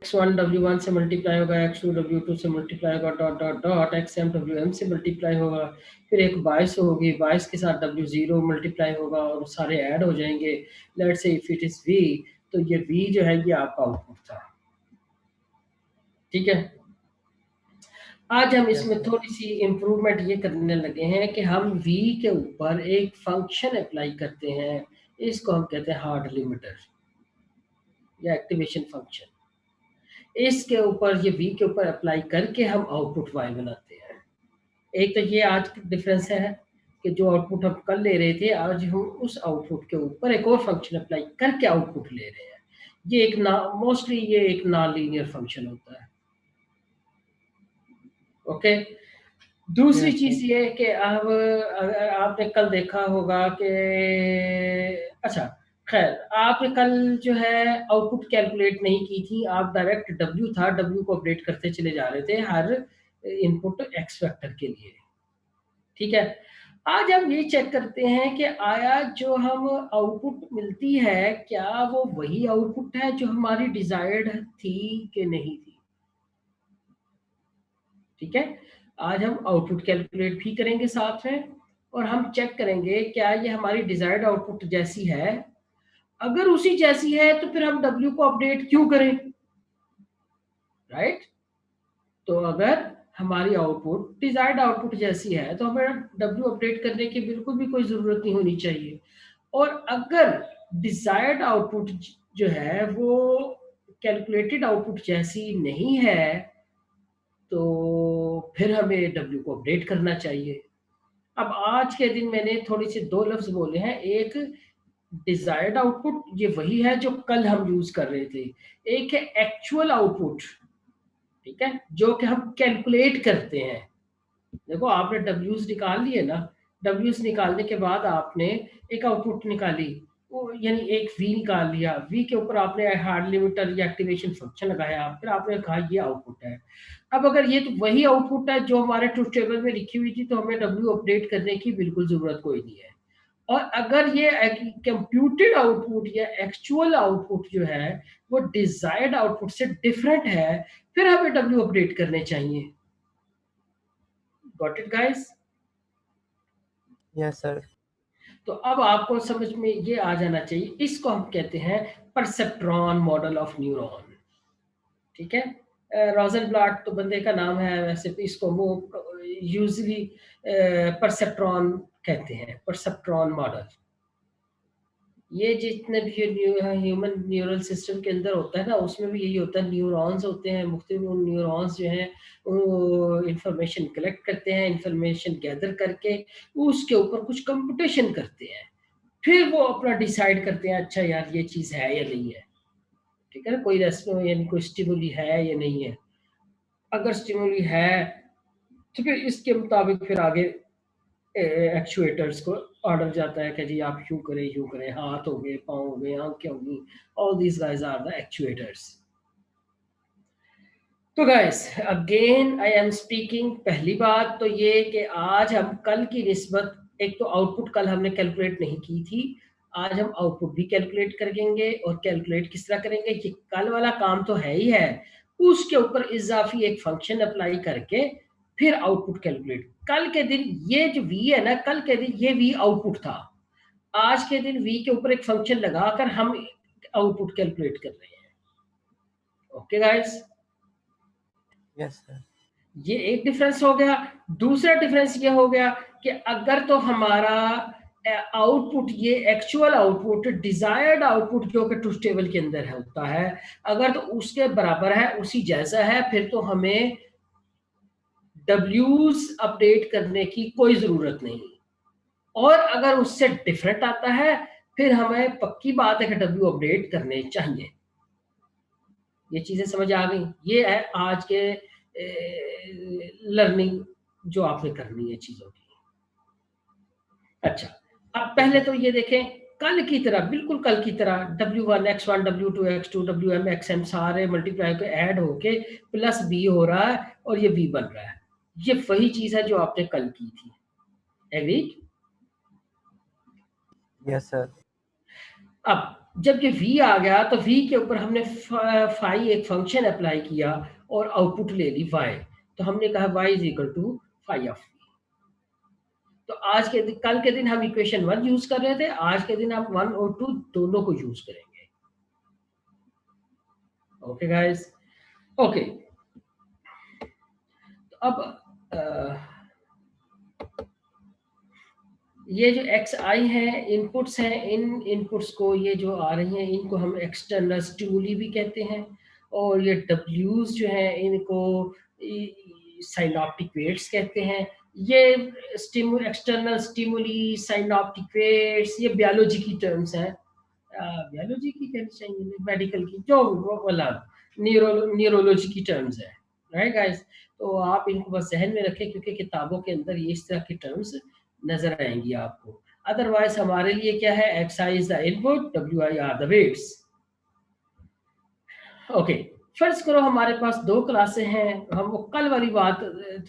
x1 w1 से multiply होगा, x2 w2 से मल्टीप्लाई होगा, dot dot dot xm wm से मल्टीप्लाई होगा, फिर एक 22 होगी, 22 के साथ w0 मल्टीप्लाई होगा और सारे ऐड हो जाएंगे। Let's say if it is v, तो ये v जो है ये आपका आउटपुट था। ठीक है, आज हम इसमें थोड़ी सी इम्प्रूवमेंट ये करने लगे हैं कि हम v के ऊपर एक फंक्शन अप्लाई करते हैं, इसको हम कहते हैं हार्ड लिमिटर या एक्टिवेशन फंक्शन। इसके ऊपर ये v के ऊपर अप्लाई करके हम आउटपुट y बनाते हैं। एक तो ये आज का डिफरेंस है कि जो आउटपुट हम कल ले रहे थे, आज हम उस आउटपुट के ऊपर एक और फंक्शन अप्लाई करके आउटपुट ले रहे हैं। ये एक मोस्टली ये एक नॉन लीनियर फंक्शन होता है। ओके, दूसरी चीज ये कि अब अगर आपने कल देखा होगा कि अच्छा खैर आपने कल जो है आउटपुट कैलकुलेट नहीं की थी, आप डायरेक्ट W था, W को अपडेट करते चले जा रहे थे हर इनपुट एक्स वेक्टर के लिए। ठीक है, आज हम ये चेक करते हैं कि आया जो हम आउटपुट मिलती है क्या वो वही आउटपुट है जो हमारी डिजायर्ड थी कि नहीं थी। ठीक है, आज हम आउटपुट कैलकुलेट भी करेंगे साथ में, और हम चेक करेंगे क्या ये हमारी डिजायर्ड आउटपुट जैसी है। अगर उसी जैसी है तो फिर हम W को अपडेट क्यों करें, राइट। तो अगर हमारी आउटपुट डिजायर्ड आउटपुट जैसी है तो हमें W अपडेट करने की बिल्कुल भी कोई जरूरत नहीं होनी चाहिए। और अगर डिजायर्ड आउटपुट जो है वो कैलकुलेटेड आउटपुट जैसी नहीं है तो फिर हमें W को अपडेट करना चाहिए। अब आज के दिन मैंने थोड़ी सी दो लफ्ज बोले हैं, एक डिजायर्ड आउटपुट ये वही है जो कल हम यूज कर रहे थे, एक है एक्चुअल आउटपुट, ठीक है, जो कि हम कैलकुलेट करते हैं। देखो आपने डब्ल्यूज निकाल लिए ना, डब्ल्यूज निकालने के बाद आपने एक आउटपुट निकाली, वो यानी एक वी निकाल लिया, वी के ऊपर आपने हार्ड लिमिटर या एक्टिवेशन फंक्शन लगाया, फिर आपने कहा ये आउटपुट है। अब अगर ये तो वही आउटपुट है जो हमारे ट्रुथ टेबल में लिखी हुई थी तो हमें डब्ल्यू अपडेट करने की बिल्कुल जरूरत कोई नहीं है। और अगर ये कंप्यूटेड आउटपुट या एक्चुअल आउटपुट जो है वो डिजायर्ड आउटपुट से डिफरेंट है, फिर हमें डब्ल्यू अपडेट करने चाहिए। Got it guys? Yes sir. तो अब आपको समझ में ये आ जाना चाहिए, इसको हम कहते हैं परसेप्ट्रॉन मॉडल ऑफ न्यूरॉन। ठीक है, रोजनब्लॉट तो बंदे का नाम है, वैसे इसको वो यूजली परसेप्ट्रॉन कहते हैं, परसेप्ट्रॉन मॉडल। ये जितने भी ह्यूमन न्यूरल सिस्टम के अंदर होता है ना, उसमें भी यही होता है, न्यूरॉन्स होते हैं, मुख्तलिफ न्यूरॉन्स जो हैं वो इंफॉर्मेशन कलेक्ट करते हैं, इंफॉर्मेशन गैदर करके उसके ऊपर कुछ कंप्यूटेशन करते हैं, फिर वो अपना डिसाइड करते हैं अच्छा यार ये चीज़ है या नहीं है। ठीक है ना, कोई रेस्पो यानी कोई स्टिमुली है या नहीं है। अगर स्टिमुली है तो फिर इसके मुताबिक फिर आगे एक्चुएटर्स को ऑर्डर जाता है कि जी आप यूं करें, हाथ हो गए, पाँव हो गए, आंखें होंगी, all these guys are the actuators. तो guys again I am speaking, पहली बात तो ये कि आज हम कल की निस्बत, एक तो आउटपुट कल हमने कैलकुलेट नहीं की थी, आज हम आउटपुट भी कैलकुलेट करेंगे। और कैलकुलेट किस तरह करेंगे, ये कल वाला काम तो है ही है, उसके ऊपर इजाफी एक फंक्शन अप्लाई करके फिर आउटपुट कैलकुलेट। कल के दिन ये जो v है ना, कल के दिन ये v आउटपुट था, आज के दिन v के ऊपर एक फंक्शन लगाकर हम आउटपुट कैलकुलेट कर रहे हैं। Okay guys, yes sir. ये एक डिफरेंस हो गया। दूसरा डिफरेंस ये हो गया कि अगर तो हमारा आउटपुट ये एक्चुअल आउटपुट डिजायर्ड आउटपुट जो कि ट्रुथ टेबल के अंदर है होता है, अगर तो उसके बराबर है, उसी जैसा है, फिर तो हमें डब्ल्यूज अपडेट करने की कोई जरूरत नहीं। और अगर उससे डिफरेंट आता है फिर हमें पक्की बात है कि डब्ल्यू अपडेट करने चाहिए। ये चीजें समझ आ गई, ये है आज के लर्निंग जो आपने करनी है चीजों की। अच्छा, अब पहले तो ये देखें, कल की तरह, बिल्कुल कल की तरह W1 X1 W2 X2 WM XM सारे मल्टीप्लाई के ऐड होके प्लस B हो रहा है और ये V बन रहा है। ये वही चीज है जो आपने कल की थी। एग्री? Yes sir. अब जब ये v आ गया तो v के ऊपर हमने फाई एक फंक्शन अप्लाई किया और आउटपुट ले ली y, तो हमने कहा y is equal to phi of v। तो आज के दिन, कल के दिन हम इक्वेशन 1 यूज कर रहे थे, आज के दिन हम 1 और 2 दोनों को यूज करेंगे। Okay guys, okay. तो अब ये जो एक्स आई है इनपुट्स हैं, इन इनपुट्स को ये जो आ रही हैं इनको हम एक्सटर्नल स्टिमुली भी कहते हैं, और ये डब्ल्यूज जो हैं इनको साइनॉप्टिक वेट्स कहते हैं। ये एक्सटर्नल स्टिमुली, साइनॉप्टिक वेट्स, ये बायोलॉजी की टर्म्स हैं, बायोलॉजी की कहनी चाहिए, मेडिकल की, जो मतलब न्यूरोलॉजी की टर्म्स है, राइट गाइस। तो आप इनको बस जहन में रखें क्योंकि किताबों के अंदर ये इस तरह की टर्म्स नजर आएंगी आपको। अदरवाइज हमारे लिए क्या है, X I is the input, W I are the weights. Okay, फर्ज करो हमारे पास दो क्लासें हैं, हम वो कल वाली बात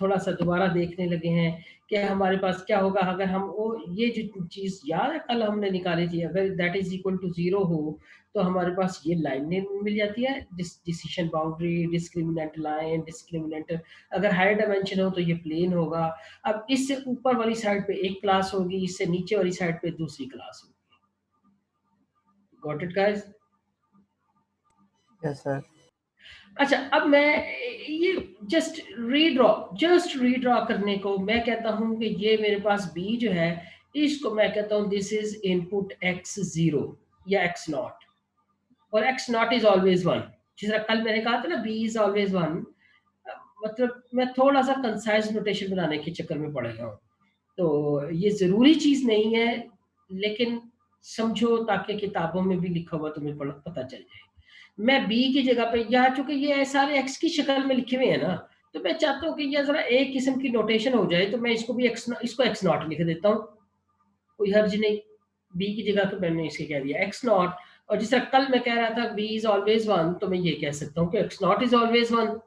थोड़ा सा दोबारा देखने लगे हैं कि हमारे पास क्या होगा अगर हम वो ये जो चीज़ याद है कल हमने निकाली थी, अगर दैट इज इक्वल टू 0 हो तो हमारे पास ये लाइन मिल जाती है, decision boundary, discriminant line, discriminant. अगर हायर डायमेंशन हो तो ये प्लेन होगा। अब इससे ऊपर वाली साइड पे एक क्लास होगी, इससे नीचे वाली साइड पे दूसरी क्लास होगी। Got it guys? Yes sir. अच्छा, अब मैं ये जस्ट रीड्रॉ करने को मैं कहता हूं कि ये मेरे पास b जो है इसको मैं कहता हूं दिस इज इनपुट x0 या x0, और x0 इज ऑलवेज 1। जिस तरह कल मैंने कहा था ना b इज ऑलवेज 1, मतलब मैं थोड़ा सा कंसाइज नोटेशन बनाने के चक्कर में पड़ गया हूँ, तो ये जरूरी चीज नहीं है, लेकिन समझो ताकि किताबों में भी लिखा हुआ तुम्हें पता चल जाए। मैं बी की जगह पे, यहाँ चूंकि ये सारे एक्स की शक्ल में लिखे हुए हैं ना, तो मैं चाहता हूँ कि ये जरा एक किस्म की नोटेशन हो जाए, तो मैं इसको भी इसको एक्स नॉट लिख देता हूँ, कोई हर्ज नहीं। बी की जगह पे मैंने इसे कह दिया एक्स नॉट, और जिस तरह कल मैं कह रहा था बी इज ऑलवेज 1, तो मैं ये कह सकता हूँ कि एक्स नॉट इज ऑलवेज 1।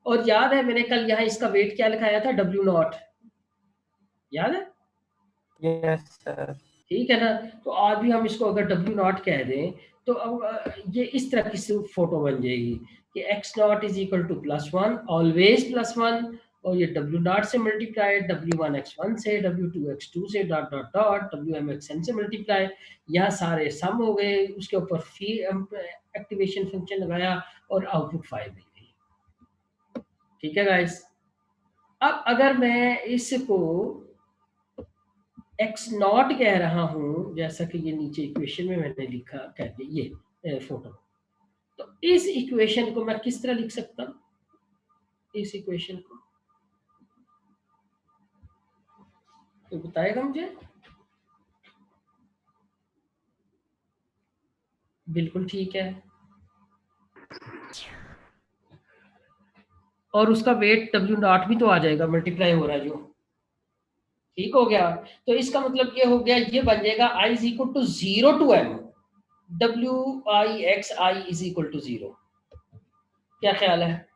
और याद है मैंने कल यहाँ इसका वेट क्या लिखाया था, डब्ल्यू नॉट, याद है? Yes sir. ठीक है ना? तो आज भी हम इसको अगर डब्ल्यू नॉट कह दें तो अब ये इस तरह की फोटो बन जाएगी कि X not is equal to +1, always +1, और ये डब्ल्यू नॉट से मल्टीप्लाई, W1 x1 से, W2 x2 से, dot dot dot, WM xn से मल्टीप्लाई। यहाँ सारे सम हो गए, उसके ऊपर एक्टिवेशन फंक्शन लगाया और आउटपुट 5 मिल गई। ठीक है गाइस? अब अगर मैं इसको एक्स नॉट कह रहा हूं, जैसा कि ये नीचे इक्वेशन में मैंने लिखा कह दिया ये फोटो, तो इस इक्वेशन को मैं किस तरह लिख सकता हूं? इस इक्वेशन को तो बताएगा मुझे? बिल्कुल ठीक है, और उसका वेट डब्ल्यू नॉट भी तो आ जाएगा, मल्टीप्लाई हो रहा है जो, ठीक हो गया। तो इसका मतलब ये हो गया, ये बन जाएगा i is equal to 0 to m, डब्ल्यू i x I is equal to 0। क्या ख्याल है?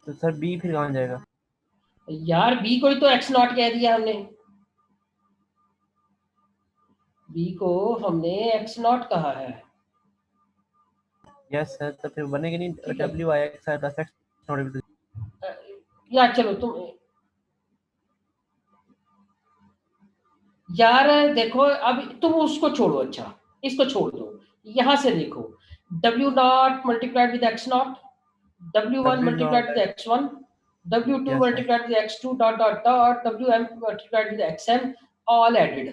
तो सर बी फिर कहाँ जाएगा? यार बी को ही तो एक्स नॉट कह दिया हमने, बी को हमने एक्स नॉट कहा है। यस सर, तो फिर बनेगी नहीं ठीक है, W i x plus x not. यार चलो तुम, यार देखो अब तुम उसको छोड़ो, अच्छा इसको छोड़ दो, यहां से देखो, W not multiplied with x not, W1 W multiplied not. with x1, W2 yes sir. multiplied with x2 dot dot dot, Wm multiplied with xm, all added।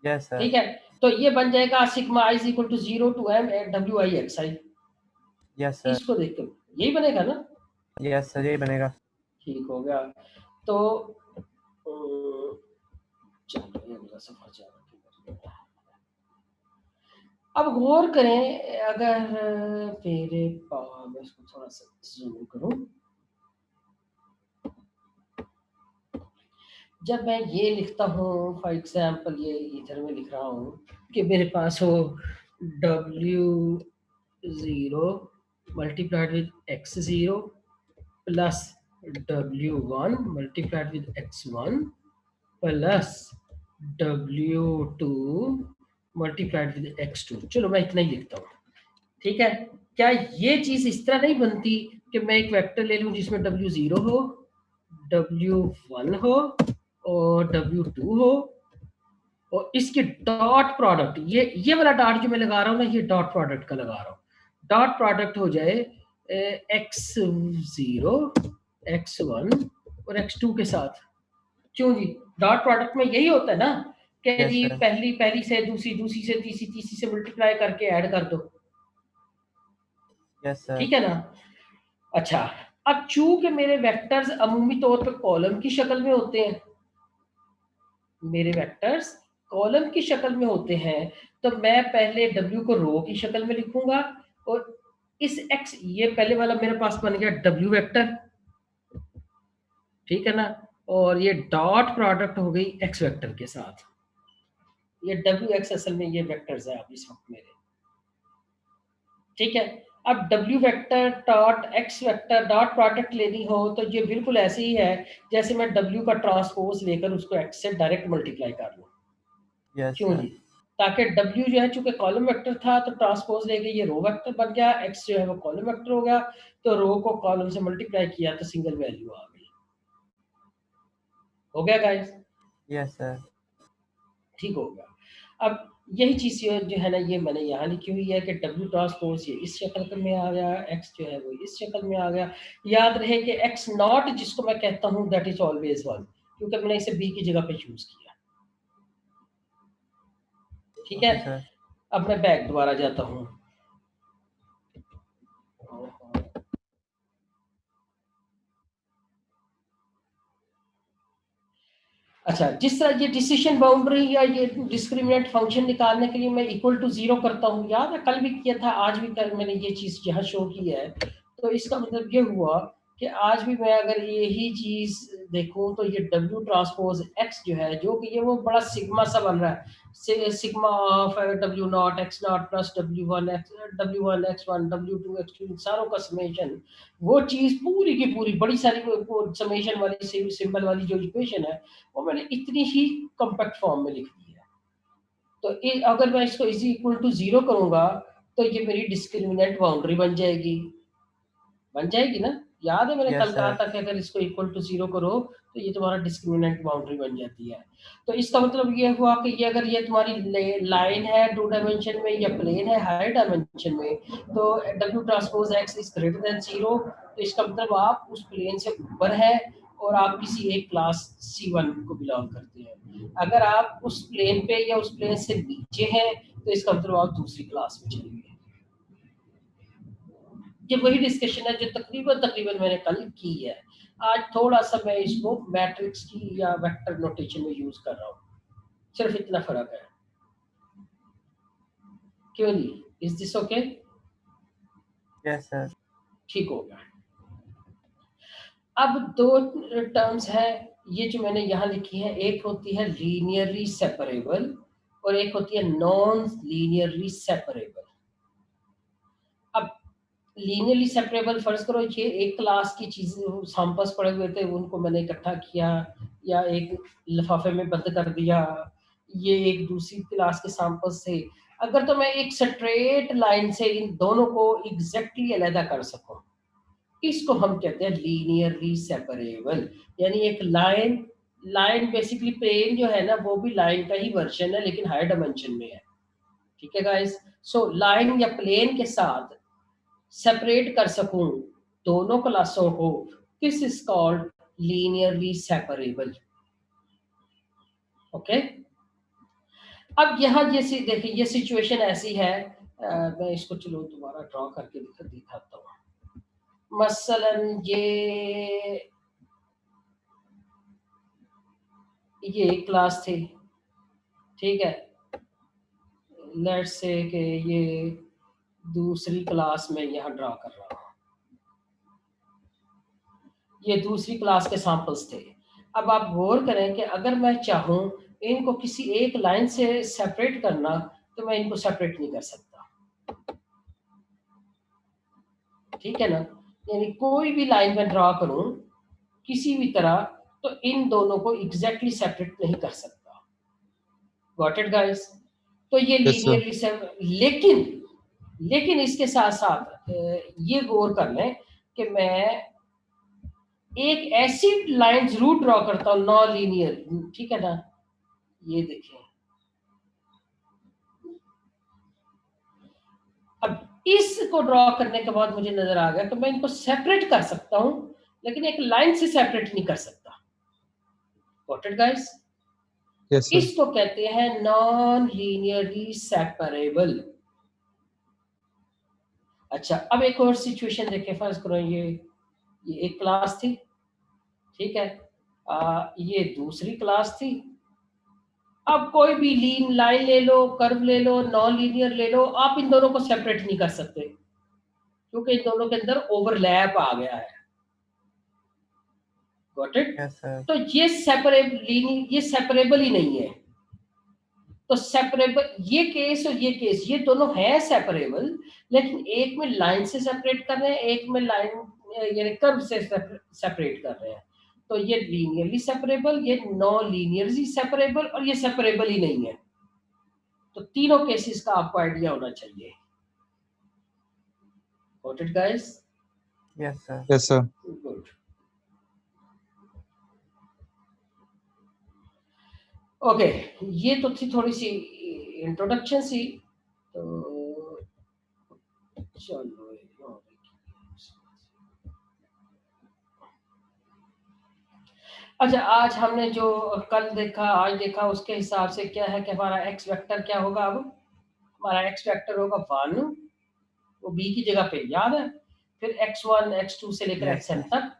Yes sir. ठीक है, तो ये बन जाएगा sigma i is equal to 0 to m wi xi। Yes sir. इसको देखते यही बनेगा ना? यस सर, यही बनेगा। ठीक हो गया। तो चलो ये मेरा सफर जाना, अब गौर करें, अगर मेरे पास, मैं इसको थोड़ा सा जूम करूं, जब मैं ये लिखता हूँ फॉर एग्जांपल, ये इधर में लिख रहा हूँ कि मेरे पास हो W0 multiplied with x0 plus W1 multiplied with x1 plus W2 multiplied with X2। चलो मैं इतना ही लिखता हूँ, ठीक है। क्या ये चीज इस तरह नहीं बनती कि मैं एक वेक्टर ले लूं जिसमें W0 हो, W1 हो और W2 हो, और इसके डॉट प्रोडक्ट, ये वाला डॉट जो मैं लगा रहा हूँ ना, ये डॉट प्रोडक्ट का लगा रहा हूँ, डॉट प्रोडक्ट हो जाए X0, X1 और X2 के साथ। क्यों जी, डॉट प्रोडक्ट में यही होता है ना कि यस जी सर। पहली पहली से दूसरी, दूसरी से तीसरी, तीसरी से मल्टीप्लाई करके ऐड कर दो, यस सर। ठीक है ना। अच्छा, अब चूंकि मेरे वेक्टर्स अमूमी तौर पे कॉलम की शक्ल में होते हैं, मेरे वेक्टर्स कॉलम की शक्ल में होते हैं, तो मैं पहले W को रो की शक्ल में लिखूंगा, और इस X, ये पहले वाला मेरे पास बन गया W वेक्टर, ठीक है ना, और ये डॉट प्रोडक्ट हो गई X वेक्टर के साथ। ये WX असल में ये वेक्टर्स है अब इस वक्त मेरे, ठीक है। अब W vector dot X vector dot product लेनी हो तो ये बिल्कुल ऐसे ही है जैसे मैं W का ट्रांसपोज लेकर उसको X से डायरेक्ट मल्टीप्लाई कर लूं। यस क्यों सर। जी, ताकि W जो है चूंकि कॉलम वेक्टर था तो ट्रांसपोज लेके ये रो वेक्टर बन गया, X जो है वो कॉलम वेक्टर हो गया, तो रो को कॉलम से मल्टीप्लाई किया तो सिंगल वैल्यू आ गई। हो गया गाइस, यस सर। ठीक हो गया। अब यही चीज जो है ना, ये मैंने यहाँ लिखी हुई है कि W ट्रांसपोज ये इस शक्ल में आ गया, X जो है वो इस शक्ल में आ गया। याद रहे कि X नॉट जिसको मैं कहता हूँ दैट इज ऑलवेज 1, क्योंकि मैंने इसे B की जगह पे चूज किया, ठीक है। Okay sir. अब मैं बैक दोबारा जाता हूँ। अच्छा, जिस तरह ये डिसीजन बाउंड्री या ये डिस्क्रिमिनेंट फंक्शन निकालने के लिए मैं इक्वल टू 0 करता हूँ, याद है कल भी किया था, आज भी कल मैंने ये चीज यहाँ शो की है, तो इसका मतलब ये हुआ कि आज भी मैं अगर यही चीज देखूं तो ये W ट्रांसपोज X जो है, जो कि ये वो बड़ा सिग्मा सा बन रहा है, sigma of W0 X0 plus W1 X1 W2 X2 सारों का समेशन, वो चीज पूरी की पूरी बड़ी सारी वो समेशन वाली सिंबल वाली जो इक्वेशन है वो मैंने इतनी ही कॉम्पैक्ट फॉर्म में लिख दी है। तो अगर मैं इसको इज इक्वल टू 0 करूंगा तो ये मेरी डिस्क्रिमिनेंट बाउंड्री बन जाएगी ना। याद है मैंने यस कल कहा सर। था कि अगर इसको इक्वल टू 0 करो तो ये तुम्हारा डिस्क्रिमिनेंट बाउंड्री बन जाती है। तो इसका मतलब ये हुआ कि ये अगर ये तुम्हारी लाइन है 2 डायमेंशन में या प्लेन है हायर डायमेंशन में, तो W transpose X is greater than 0, तो इसका मतलब आप उस प्लेन से ऊपर है और आप किसी एक क्लास C1 को बिलोंग करते हैं। अगर आप उस प्लेन पे या उस प्लेन से नीचे हैं तो इसका मतलब आप दूसरी क्लास में चले गए। ये वही डिस्कशन है जो तकरीबन तकरीबन मैंने कल की है। आज थोड़ा सा मैं इसको मैट्रिक्स की या वेक्टर नोटेशन में यूज कर रहा हूँ, सिर्फ इतना फर्क है। क्यों नहीं, is this okay? Yes sir. ठीक हो गया। अब दो टर्म्स हैं, ये जो मैंने यहाँ लिखी है, एक होती है लीनियरली सेपरेबल और एक होती है नॉन लीनियरली सेपरेबल। अब लीनियरली सेपरेबल, फर्ज करो ये एक क्लास की चीजें सैंपल्स पड़े हुए थे, उनको मैंने इकट्ठा किया या एक लिफाफे में बंद कर दिया, ये एक दूसरी क्लास के सैंपल्स थे। अगर तो मैं एक स्ट्रेट लाइन से इन दोनों को एग्जैक्टली अलग कर सकूं, इसको हम कहते हैं लीनियरली सेपरेबल। यानी एक लाइन, लाइन बेसिकली प्लेन जो है ना वो भी लाइन का ही वर्जन है लेकिन हायर डायमेंशन में है, ठीक है गाइस। सो लाइन या प्लेन के साथ सेपरेट कर सकूं दोनों क्लासों को, this is called linearly separable. Okay, अब यहाँ ये देखिए ये सिचुएशन ऐसी है, मैं इसको चलो दोबारा ड्रॉ करके दिखाता हूँ। मसलन ये क्लास थी, ठीक है। लेट्स से कि ये दूसरी क्लास में यहाँ ड्रॉ कर रहा हूँ, ये दूसरी क्लास के सैंपल्स थे। अब आप गौर करें कि अगर मैं चाहूं इनको किसी एक लाइन से सेपरेट करना तो मैं इनको सेपरेट नहीं कर सकता, ठीक है ना। यानी कोई भी लाइन में ड्रॉ करूं किसी भी तरह, तो इन दोनों को एग्जैक्टली सेपरेट नहीं कर सकता। Got it guys? तो ये Yes, sir. लीनियरली लेकिन इसके साथ साथ ये गौर कर लें कि मैं एक ऐसी लाइन जरूर ड्रॉ करता हूं नॉन लीनियर, ठीक है ना? ये देखें, अब इसको ड्रॉ करने के बाद मुझे नजर आ गया कि मैं इनको सेपरेट कर सकता हूं, लेकिन एक लाइन से सेपरेट नहीं कर सकता। Got it guys? Yes, sir. इसको कहते हैं नॉन लीनियरली सेपरेबल। अच्छा, अब एक और सिचुएशन देखें। फर्ज करो ये एक क्लास थी, ठीक है, ये दूसरी क्लास थी। अब कोई भी लीन लाइन ले लो, कर्व ले लो, नॉन लीनियर ले लो, आप इन दोनों को सेपरेट नहीं कर सकते क्योंकि इन दोनों के अंदर ओवरलैप आ गया है। Got it? Yes, sir. तो ये सेपरेबल ही नहीं है। तो सेपरेबल ये केस और ये केस, ये दोनों है सेपरेबल, लेकिन एक में लाइन से सेपरेट कर रहे हैं, एक में लाइन यानी कर्व से सेपरेट कर रहे हैं। तो ये लीनियरली सेपरेबल, ये नॉन लीनियरली सेपरेबल, और ये सेपरेबल ही नहीं है। तो तीनों केसेस का आपको आइडिया होना चाहिए। Got it, guys? Yes, sir. Yes, sir. Good. Okay, ये तो थी थोड़ी सी इंट्रोडक्शन सी। तो चलो अच्छा, आज हमने जो कल देखा आज देखा उसके हिसाब से क्या है कि हमारा एक्स वेक्टर क्या होगा? अब हमारा एक्स वेक्टर होगा 1, वो बी की जगह पे, याद है? फिर x1 x2 से लेकर Yes, xn sir. तक,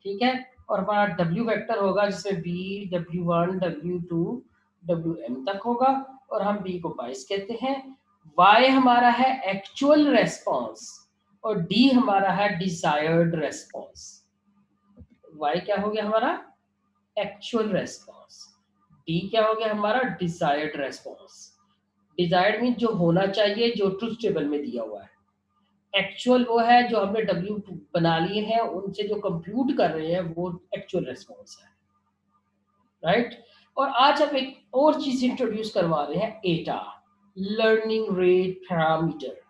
ठीक है। और हमारा w वेक्टर होगा जिसमें b w1 w2 wm तक होगा, और हम b को 22 कहते हैं। y हमारा है एक्चुअल रेस्पॉन्स, और d हमारा है डिजायर्ड रेस्पॉन्स। y क्या हो गया हमारा? Actual response. d क्या हो गया हमारा? Desired response. डिजायर्ड मीन जो होना चाहिए, जो ट्रूथ टेबल में दिया हुआ है। एक्चुअल वो है जो हमने W बना लिए हैं, उनसे जो कंप्यूट कर रहे हैं वो एक्चुअल रेस्पॉन्स है, राइट? और आज हम एक और चीज इंट्रोड्यूस करवा रहे हैं, एटा, लर्निंग रेट पैरामीटर।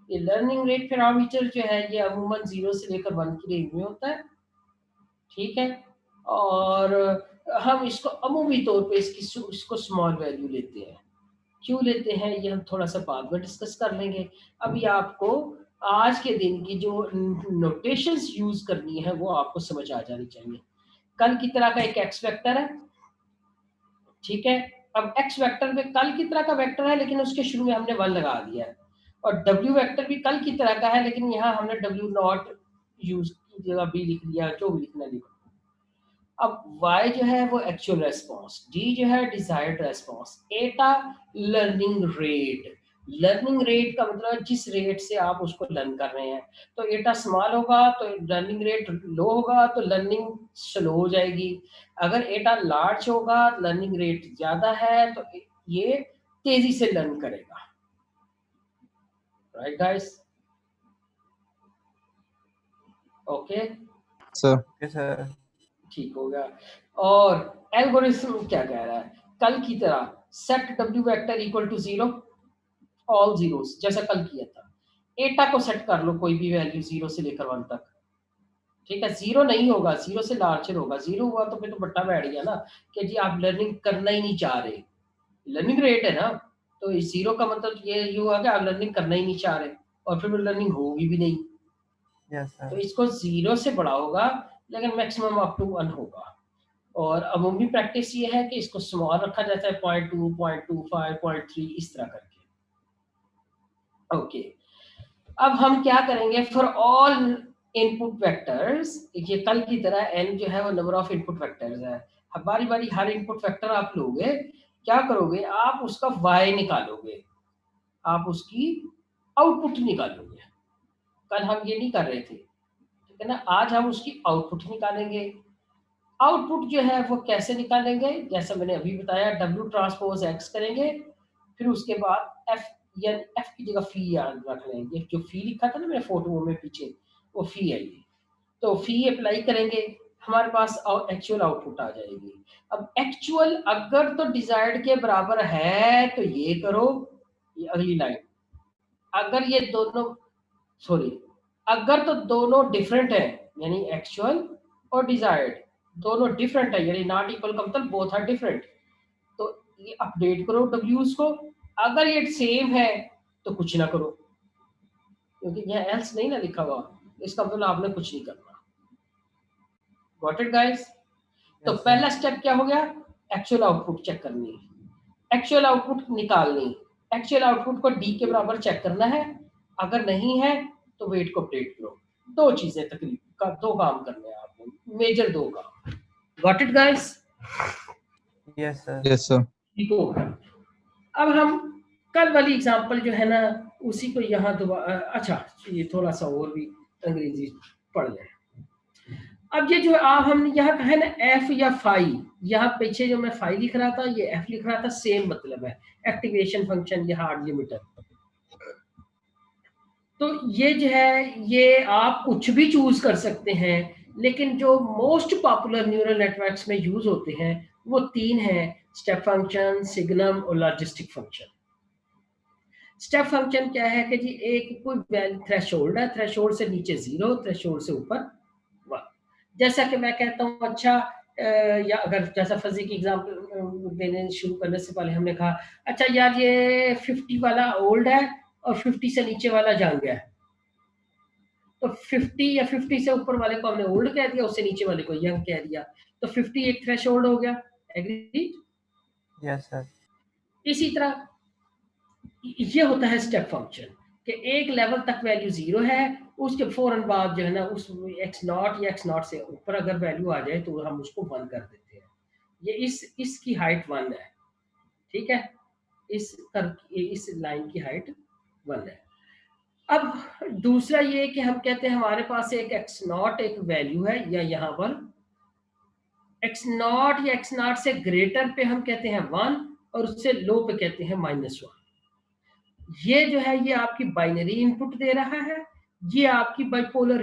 ये लर्निंग रेट पैरामीटर जो है ये अमूमन 0 से लेकर 1 की रेंज में होता है, ठीक है। और हम इसको अमूमी तौर पे इसको स्मॉल वैल्यू लेते हैं। क्यों लेते हैं ये हम थोड़ा सा बाद में डिस्कस कर लेंगे। अभी आपको आज के दिन की जो नोटेशंस यूज करनी है वो आपको समझ आ जानी चाहिए। कल की तरह का एक एक्स वेक्टर है, ठीक है। अब एक्स वेक्टर में कल की तरह का वेक्टर है, लेकिन उसके शुरू में हमने 1 लगा दिया है। और डब्ल्यू वेक्टर भी कल की तरह का है, लेकिन यहाँ हमने डब्ल्यू नॉट यूज की जगह बी लिख दिया, जो भी लिखना लिखो। अब y जो है वो एक्चुअल रेस्पॉन्स, d जो है डिजायर्ड रेस्पॉन्स, एटा लर्निंग रेट। लर्निंग रेट का मतलब जिस रेट से आप उसको लर्न कर रहे हैं। तो एटा स्मॉल होगा तो लर्निंग रेट लो होगा, तो लर्निंग स्लो हो जाएगी। अगर एटा लार्ज होगा, लर्निंग रेट ज्यादा है, तो ये तेजी से लर्न करेगा, right guys? Okay, Sir. Yes, sir. ठीक हो गया। और एल्गोरिथम क्या कह रहा है? कल की तरह set w vector equal to 0 all zeros, जैसा कल किया था। एटा को सेट कर लो कोई भी वैल्यू 0 से लेकर 1 तक, ठीक है। 0 नहीं होगा, 0 से लार्जर होगा। 0 हुआ तो फिर तो बट्टा बैठ गया ना कि जी आप लर्निंग करना ही नहीं चाह रहे, लर्निंग रेट है ना। तो इस 0 का मतलब ये हुआ कि आप लर्निंग करना ही नहीं चाह रहे, और फिर लर्निंग होगी भी नहीं। Yes, तो sir. इसको 0 से बड़ा होगा, लेकिन मैक्सिमम अप टू 1 होगा। और अमूमी प्रैक्टिस ये है कि इसको स्मॉल रखा जाता है, 0.2 0.25 0.3 इस तरह करके। ओके, अब हम क्या करेंगे? फॉर ऑल इनपुट वेक्टर्स, ये कल की तरह n जो है वो नंबर ऑफ इनपुट वेक्टर्स है। अब बारी बारी हर इनपुट वेक्टर आप लोगे, क्या करोगे? आप उसका y निकालोगे, आप उसकी आउटपुट निकालोगे। कल हम ये नहीं कर रहे थे, ठीक है ना। आज हम उसकी आउटपुट निकालेंगे। आउटपुट जो है वो कैसे निकालेंगे? जैसा मैंने अभी बताया, W ट्रांसपोज X करेंगे, फिर उसके बाद F, यानी F की जगह फी याद रख लेंगे। जो फी लिखा था ना मैंने फोटो में पीछे, वो फी है ये। तो फी अप्लाई करेंगे, हमारे पास एक्चुअल आउटपुट आ जाएगी। अब एक्चुअल अगर तो डिजायर्ड के बराबर है तो ये करो, ये अगली लाइन। अगर ये दोनों, सॉरी, अगर तो दोनों डिफरेंट है, यानी एक्चुअल और डिजायर्ड दोनों डिफरेंट है, यानी नॉट इक्वल का मतलब बोथ आर डिफरेंट, तो ये अपडेट करो डब्ल्यूज को। अगर ये सेम है तो कुछ ना करो, क्योंकि यहाँ एल्स नहीं ना लिखा हुआ, इसका मतलब आपने कुछ नहीं करना। Got it guys? तो Yes, sir. पहला स्टेप क्या हो गया? एक्चुअल आउटपुट चेक करनी, एक्चुअल आउटपुट निकालनी, एक्चुअल आउटपुट को डी के बराबर चेक करना है। अगर नहीं है तो वेट को अपडेट करो। दो चीजें तकरीबन दो काम करने हैं आपको, मेजर दो काम। Got it guys? Yes, sir. Yes, sir. ठीक हो गया। अब हम कल वाली एग्जांपल जो है ना उसी को यहाँ दोबारा, अच्छा ये थोड़ा सा और भी अंग्रेजी पढ़ लें। अब ये जो हमने यहाँ कहा है ना एफ या फाई, यहाँ पीछे जो मैं फाई लिख रहा था ये एफ लिख रहा था, सेम मतलब है, एक्टिवेशन फंक्शन या हार्ड लिमिटर। तो ये जो है ये आप कुछ भी चूज कर सकते हैं, लेकिन जो मोस्ट पॉपुलर न्यूरल नेटवर्क्स में यूज होते हैं वो तीन हैं, स्टेप फंक्शन, सिग्नम और लॉजिस्टिक फंक्शन। स्टेप फंक्शन क्या है कि जी एक कोई थ्रेशोल्ड है, थ्रेशोल्ड से नीचे 0, थ्रेशोल्ड से ऊपर 1। जैसा कि मैं कहता हूँ, अच्छा या अगर जैसा फिजिक एग्जांपल देने शुरू करने से पहले हमने कहा अच्छा यार ये 50 वाला ओल्ड है और 50 से नीचे वाला यंग है, तो 50 या 50 से ऊपर वाले को हमने ओल्ड कह दिया, उससे नीचे वाले को यंग कह दिया, तो 50 एक थ्रेशोल्ड हो गया। एग्री? Yes, sir. इसी तरह ये होता है स्टेप फंक्शन कि एक लेवल तक वैल्यू 0 है, उसके फौरन बाद जो है ना उस x0 या x0 से ऊपर अगर वैल्यू आ जाए तो हम उसको 1 कर देते हैं। ये इसकी हाइट 1 है, ठीक है, इस लाइन की हाइट 1 है। अब दूसरा ये कि हम कहते हैं हमारे पास एक x0 एक वैल्यू है, या यहाँ पर x0 या x0 से ग्रेटर पे हम कहते हैं 1 और उससे लो पे कहते हैं -1। ये जो है ये आपकी बाइनरी इनपुट दे रहा है, ये आपकी बाइपोलर,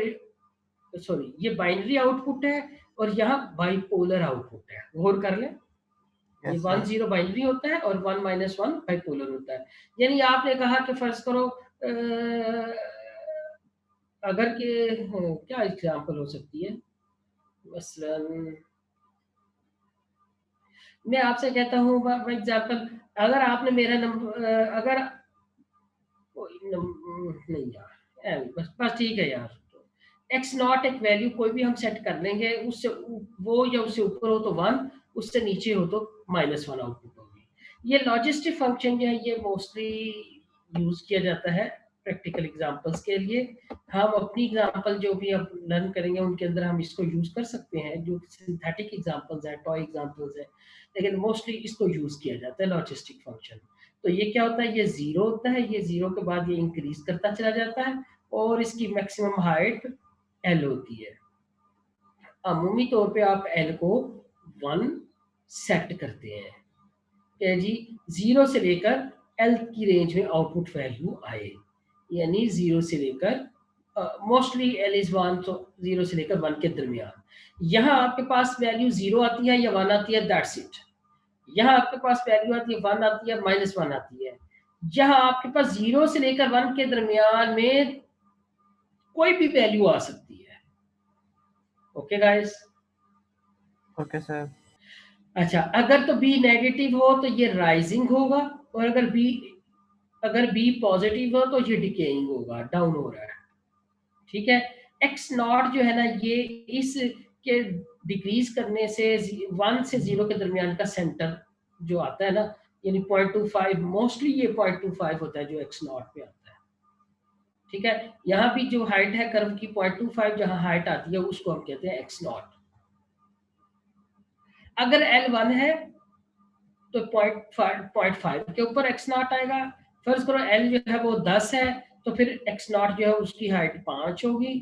सॉरी ये बाइनरी आउटपुट है और यहाँ बाइपोलर आउटपुट है। गौर कर लें, ये Yes, 1 sir. 0 बाइनरी होता है और 1 -1 बाइपोलर होता है। यानी आपने कहा कि फर्ज करो अगर के क्या एग्जांपल हो सकती है, मसलन मैं आपसे कहता हूँ फॉर एग्जांपल, अगर आपने मेरा नंबर अगर नहीं यार, बस ठीक है यार, एक्स नॉट एक वैल्यू कोई भी हम सेट कर लेंगे, उससे वो या उससे ऊपर हो तो 1, उससे नीचे हो तो -1 आउटपुट होगी। ये लॉजिस्टिक फंक्शन जो है ये मोस्टली यूज किया जाता है प्रैक्टिकल एग्जांपल्स के लिए। हम अपनी एग्जांपल जो भी अब लर्न करेंगे उनके अंदर हम इसको यूज कर सकते हैं, जो सिंथेटिक एग्जांपल्स हैं, टॉय एग्जांपल्स हैं, लेकिन मोस्टली इसको यूज किया जाता है लॉजिस्टिक फंक्शन। तो ये क्या होता है, ये 0 होता है, ये 0 के बाद ये इंक्रीज करता चला जाता है और इसकी मैक्सिमम हाइट L होती है। अमूमी तौर पे आप L को 1 सेट करते हैं कि जी 0 से लेकर L की रेंज में आउटपुट वैल्यू आए, यानी 0 से लेकर मोस्टली L इज 1, तो 0 से लेकर 1 के दरमियान। यहाँ आपके पास वैल्यू 0 आती है या 1 आती है, दैट्स इट। यहाँ आपके पास वैल्यू आती है 1 आती है, -1 आती है। यहाँ आपके पास 0 से लेकर 1 के दरमियान में कोई भी वैल्यू आ सकती है। Okay guys? Okay, sir. अच्छा, अगर तो बी नेगेटिव हो तो ये राइजिंग होगा, और अगर बी पॉजिटिव हो तो ये डिकेइंग होगा, डाउन हो रहा है। ठीक है, एक्स नॉट जो है ना ये इस के डिक्रीज करने से 1 से 0 के दरमियान का सेंटर जो आता है ना, यानी 0.25, मोस्टली ये 0.25 होता है जो एक्स नॉट पे आता है। ठीक है, यहाँ भी जो हाइट है कर्व की 0.25 जहाँ हाइट आती है उसको हम कहते हैं एक्स नॉट। अगर L1 है तो 0.5 के ऊपर x नॉट आएगा। फर्ज करो L जो है वो 10 है तो फिर x नॉट जो है उसकी हाइट 5 होगी,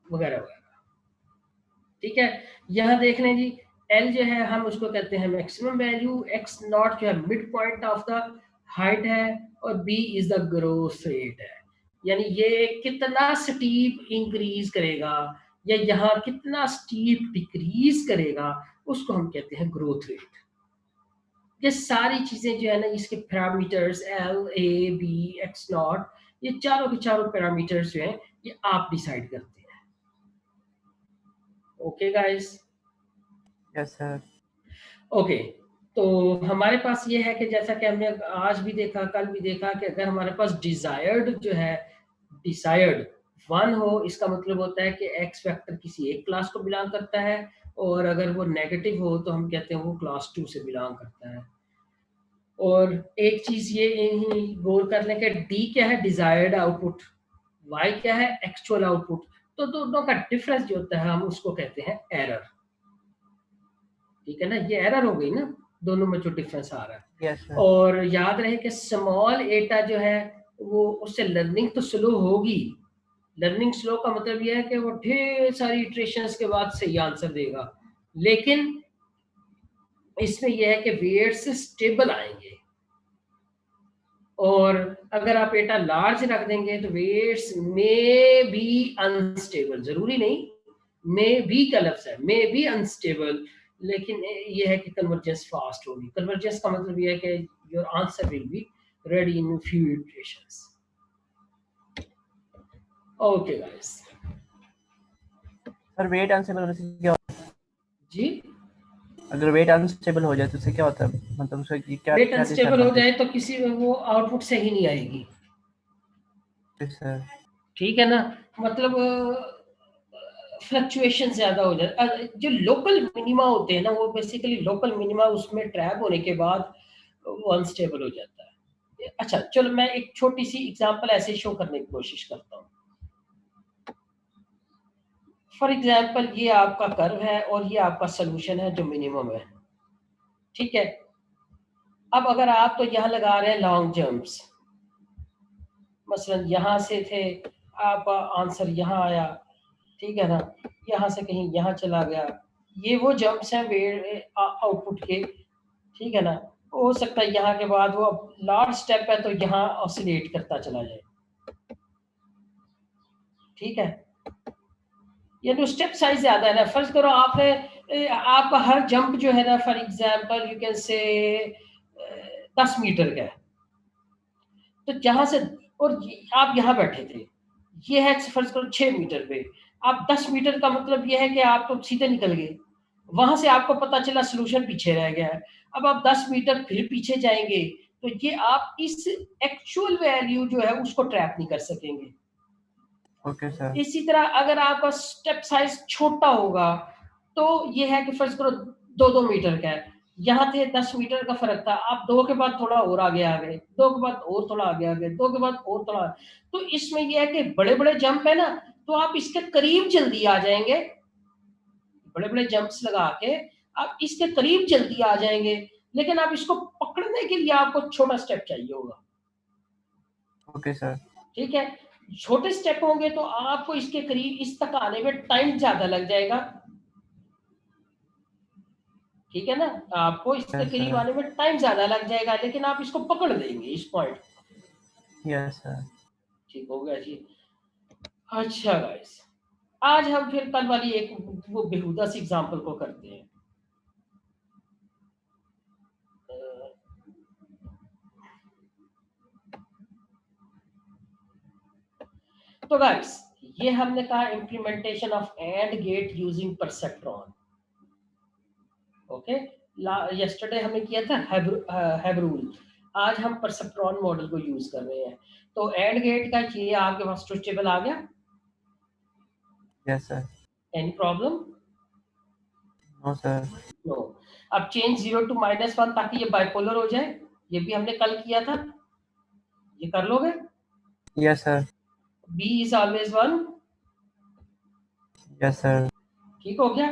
वगैरह वगैरह। ठीक है, यहाँ देख लें जी, L जो है हम उसको कहते हैं मैक्सिमम वैल्यू, x नॉट जो है mid point of the height है और b is the growth rate है, यानी ये कितना स्टीप इंक्रीज करेगा, या यहाँ कितना स्टीप डिक्रीज करेगा, उसको हम कहते हैं ग्रोथ रेट। ये सारी चीजें जो है ना, इसके parameters L A B X not, ये चारों के चारों पैरामीटर्स जो हैं ये आप डिसाइड करते हैं। Okay guys? Yes sir. Okay, तो हमारे पास ये है कि जैसा कि हमने आज भी देखा, कल भी देखा, कि अगर हमारे पास डिजायर्ड जो है, डिजायर्ड 1 हो, इसका मतलब होता है कि एक्स वेक्टर किसी एक क्लास को बिलोंग करता है, और अगर वो नेगेटिव हो तो हम कहते हैं वो क्लास 2 से बिलोंग करता है। और एक चीज ये यही गौर कर लें कि डी क्या है, डिजायर्ड आउटपुट, वाई क्या है, एक्चुअल आउटपुट। तो दोनों का डिफरेंस जो होता है हम उसको कहते हैं एरर। ठीक है ना, ये एरर हो गई ना, दोनों में जो डिफरेंस आ रहा है। Yes sir. और याद रहे कि स्मॉल एटा जो है वो, उससे लर्निंग तो स्लो होगी। लर्निंग स्लो का मतलब ये है कि वो ढेर सारी इटरेशंस के बाद सही आंसर देगा, लेकिन इसमें यह है कि वेट्स स्टेबल आएंगे। और अगर आप एटा लार्ज रख देंगे तो वेट्स मे बी अनस्टेबल, जरूरी नहीं, मे बी का लफ्ज है, मे बी अनस्टेबल, लेकिन ये है कि कन्वर्जेंस फास्ट होगी। कन्वर्जेंस का मतलब ये है कि your answer will be ready in few iterations. Okay guys. Sir weight unstable होने से क्या होता है? जी, अगर वेट अनस्टेबल हो जाए तो उससे क्या होता है, मतलब उसका क्या वेट क्या अनस्टेबल हो डिसएडवांटेज? जाए तो किसी में वो आउटपुट सही नहीं आएगी। सर। ठीक है ना, मतलब फ्लक्चुएशन ज्यादा हो जाए। जो लोकल मिनिमा होते हैं ना, वो बेसिकली लोकल मिनिमा उसमें ट्रैप होने के बाद वो अनस्टेबल हो जाता है। अच्छा चलो, मैं एक छोटी सी एग्जांपल ऐसे शो करने की कोशिश करता हूँ। फॉर एग्जांपल ये आपका कर्व है और ये आपका सोल्यूशन है जो मिनिमम है। ठीक है, अब अगर आप तो यहाँ लगा रहे हैं लॉन्ग जंप्स, मसलन यहाँ से थे, आपका आंसर यहाँ आया, ठीक है ना, यहाँ से कहीं यहाँ चला गया, ये वो जंप्स हैं आउटपुट के। ठीक है ना, हो सकता है यहाँ के बाद वो लार्ज स्टेप है तो यहाँ ऑसिलेट करता चला जाए। ठीक है, ये जो स्टेप साइज ज्यादा है ना, फर्ज करो आपने आपका हर जंप जो है ना, for example you can say 10 metre का है, तो जहां से, और आप यहाँ बैठे थे, ये है फर्ज करो 6 मीटर पे, आप 10 मीटर का मतलब ये है कि आप तो सीधे निकल गए, वहां से आपको पता चला सोल्यूशन पीछे रह गया है। अब आप 10 मीटर फिर पीछे जाएंगे तो ये आप इस एक्चुअल वैल्यू जो है उसको ट्रैप नहीं कर सकेंगे। Okay sir. इसी तरह अगर आपका स्टेप साइज छोटा होगा तो ये है कि फर्ज करो 2-2 मीटर का है, यहाँ थे 10 मीटर का फर्क था, आप 2 के बाद थोड़ा और आगे आ गए, 2 के बाद और थोड़ा आगे आ गए, 2 के बाद और थोड़ा। तो इसमें यह है कि बड़े बड़े जंप है ना, तो आप इसके करीब जल्दी आ जाएंगे, बड़े बड़े जंप्स लगा के आप इसके करीब जल्दी आ जाएंगे, लेकिन आप इसको पकड़ने के लिए आपको छोटा स्टेप चाहिए होगा। Okay sir. ठीक है, छोटे स्टेप होंगे तो आपको इसके करीब इस तक आने में टाइम ज्यादा लग जाएगा। ठीक है ना, आपको इसके यस करीब सर। आने में टाइम ज्यादा लग जाएगा, लेकिन आप इसको पकड़ लेंगे इस पॉइंट। Yes sir. ठीक हो गया जी। अच्छा गाइस, आज हम फिर कल वाली एक वो बेहुदा सी एग्जांपल को करते हैं। तो गाइस, ये हमने कहा implementation of and gate using perceptron. Okay, yesterday हमने किया था हैबरूल, आज हम परसेप्ट्रॉन मॉडल को यूज कर रहे हैं। तो एंड गेट का ये आपके पास ट्रुथ टेबल आ गया? Yes sir. Any problem? No sir. No. अब चेंज 0 to -1 ताकि ये बाइपोलर हो जाए, ये भी हमने कल किया था, ये कर लोगे? Yes sir. b is always 1। Yes sir. ठीक हो गया।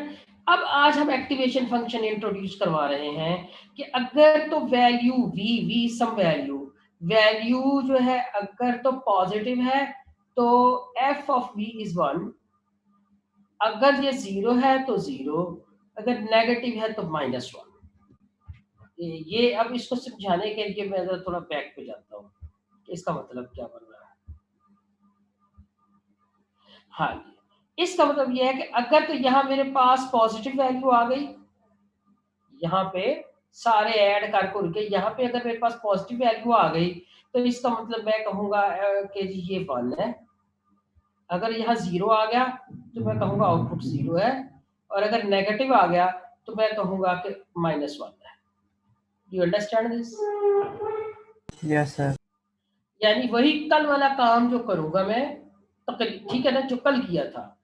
अब आज हम एक्टिवेशन फंक्शन इंट्रोड्यूस करवा रहे हैं कि अगर तो वैल्यू v सम वैल्यू जो है अगर तो पॉजिटिव है तो f of v is 1, अगर ये 0 है तो 0, अगर नेगेटिव है तो -1। ये अब इसको समझाने के लिए मैं जरा थोड़ा बैक पे जाता हूँ, इसका मतलब क्या बन रहा है। हाँ, इसका मतलब ये है कि अगर तो यहाँ मेरे पास पॉजिटिव वैल्यू आ गई, यहाँ पे सारे ऐड कर करके यहाँ पे अगर मेरे पास पॉजिटिव वैल्यू आ गई तो इसका मतलब मैं कहूंगा कि जी ये 1 है। अगर यहाँ 0 आ गया तो मैं कहूंगा आउटपुट 0 है, और अगर नेगेटिव आ गया तो मैं कहूंगा कि -1 है। You understand this? Yes sir. यानी वही कल वाला काम जो करूंगा मैं, ठीक है ना, जो कल किया था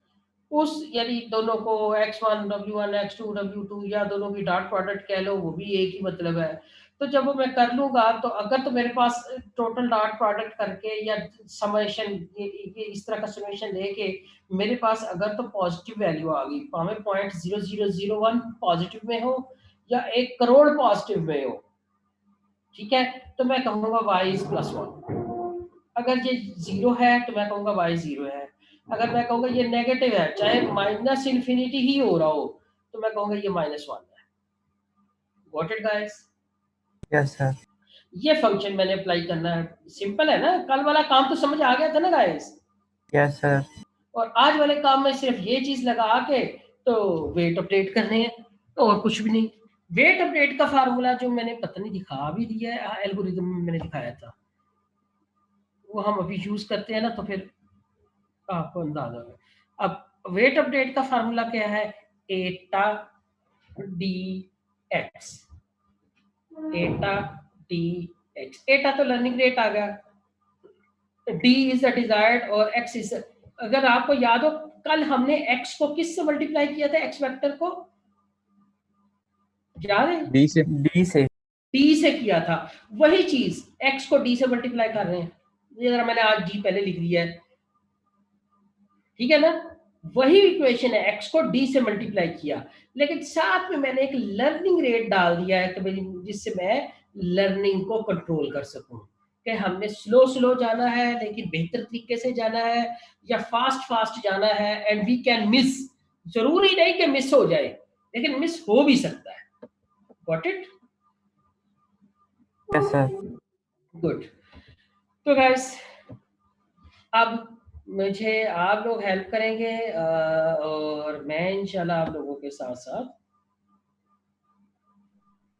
उस, यानी दोनों को x1 w1 x2 w2 या दोनों की डॉट प्रोडक्ट कह लो, वो भी एक ही मतलब है। तो जब वो मैं कर लूंगा तो अगर तो मेरे पास टोटल डॉट प्रोडक्ट करके या समेशन ये इस तरह का समेशन लेके मेरे पास अगर तो पॉजिटिव वैल्यू आ गई, भाਵੇਂ 0.0001 पॉजिटिव में हो या 1 करोड़ पॉजिटिव में हो, ठीक है, तो मैं कहूंगा y is +1। अगर ये 0 है तो मैं कहूंगा y 0 है। अगर मैं कहूंगा ये नेगेटिव है, चाहे -इन्फिनिटी ही हो रहा हो, तो मैं कहूंगा ये -1 है। Got it guys? Yes sir. ये फंक्शन मैंने अप्लाई करना है। सिंपल है ना, कल वाला काम तो समझ आ गया था ना गाइस? Yes sir. और आज वाले काम में सिर्फ ये चीज लगा के तो वेट अपडेट करने हैं, और कुछ भी नहीं। वेट अपडेट का फार्मूला जो मैंने पता नहीं दिखा भी दिया है, एल्गोरिथम में मैंने दिखाया था, वो हम अभी यूज करते हैं ना, तो फिर आपको अंदाजा है। अब वेट अपडेट का फार्मूला क्या है? एटा डी एक्स। एटा डी एक्स, एटा तो लर्निंग रेट आ गया, डी इज द डिजायर्ड और एक्स इज, अगर आपको याद हो कल हमने एक्स को किस से मल्टीप्लाई किया था, एक्स वेक्टर को याद है? डी से। डी से किया था। वही चीज एक्स को डी से मल्टीप्लाई कर रहे हैं, ये जरा मैंने आज डी पहले लिख लिया है, ठीक है ना? वही इक्वेशन है, एक्स को डी से मल्टीप्लाई किया, लेकिन साथ में मैंने एक लर्निंग रेट डाल दिया है कि जिससे मैं लर्निंग को कंट्रोल कर सकूं, कि हमने स्लो जाना है लेकिन बेहतर तरीके से जाना है, या फास्ट जाना है, एंड वी कैन मिस। जरूरी नहीं कि मिस हो जाए, लेकिन मिस हो भी सकता है। Got it? Yes sir. Good. तो गाइस अब मुझे आप लोग हेल्प करेंगे, और मैं इंशाल्लाह आप लोगों के साथ साथ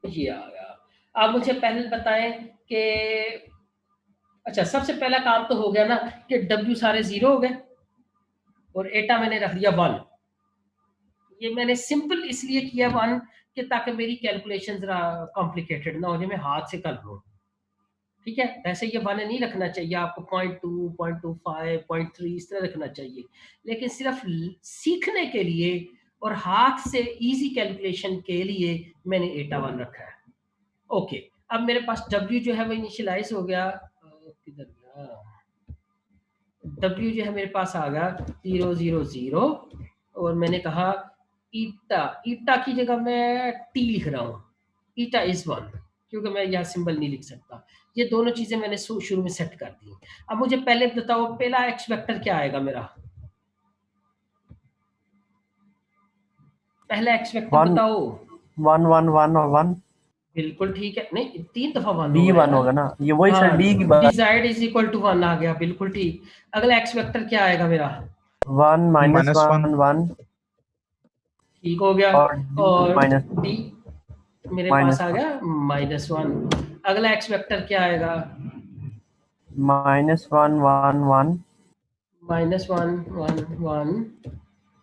ये आ गया। आप मुझे पहले बताएं कि अच्छा, सबसे पहला काम तो हो गया ना कि W सारे 0 हो गए और एटा मैंने रख दिया 1। ये मैंने सिंपल इसलिए किया 1 कि ताकि मेरी कैलकुलेशन जरा कॉम्प्लिकेटेड ना हो जाए, मैं हाथ से कर लूँ, ठीक है? वैसे ये 1 नहीं रखना चाहिए आपको, 0.2 0.25 0.3 इस तरह रखना चाहिए, लेकिन सिर्फ सीखने के लिए और हाथ से इजी कैलकुलेशन के लिए मैंने एटा 1 रखा है। ओके, अब मेरे पास W जो है वो इनिशियलाइज हो गया, किधर गया W जो है मेरे पास आ गया 0 0 0, और मैंने कहा ईटा की जगह मैं टी लिख रहा हूँ, ईटा इज 1, क्योंकि मैं यहाँ सिंबल नहीं लिख सकता। ये दोनों चीजें मैंने शुरू में सेट कर दी। अब मुझे पहले बताओ पहला एक्स वेक्टर क्या आएगा मेरा? पहला एक्स वेक्टर बताओ। 1 1 1 और 1। बिल्कुल ठीक है, नहीं 3 दफा 1 डी 1 होगा ना, ये वही सर डी की बात। डिजायर्ड इज इक्वल टू 1 आ गया, बिल्कुल ठीक। अगला एक्स वेक्टर क्या आएगा मेरा? 1 -1 1, ठीक हो गया। और डी मेरे पास आ गया -1। अगला एक्स वेक्टर क्या आएगा? -1 1 1 -1 1 1,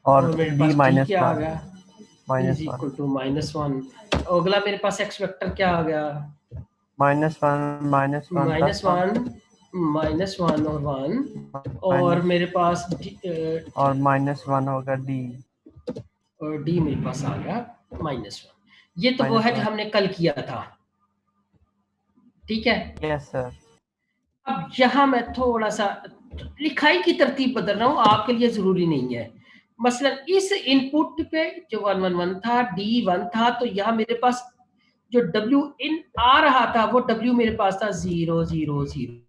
और मेरे डी पास डी क्या आ -1 गया? Is equal to -1। अगला मेरे पास एक्स वेक्टर क्या आ गया? -1 -1 और 1, और मेरे पास और -1 होगा डी, और डी मेरे पास आ गया -1। ये तो वो है जो हमने कल किया था, ठीक है? Yes sir. अब यहाँ मैं थोड़ा सा लिखाई की तरतीब बदल रहा हूँ, आपके लिए जरूरी नहीं है। मसलन इस इनपुट पे जो 1 1 1 था, डी 1 था, तो यहाँ मेरे पास जो W इन आ रहा था वो W मेरे पास था 0 0 0।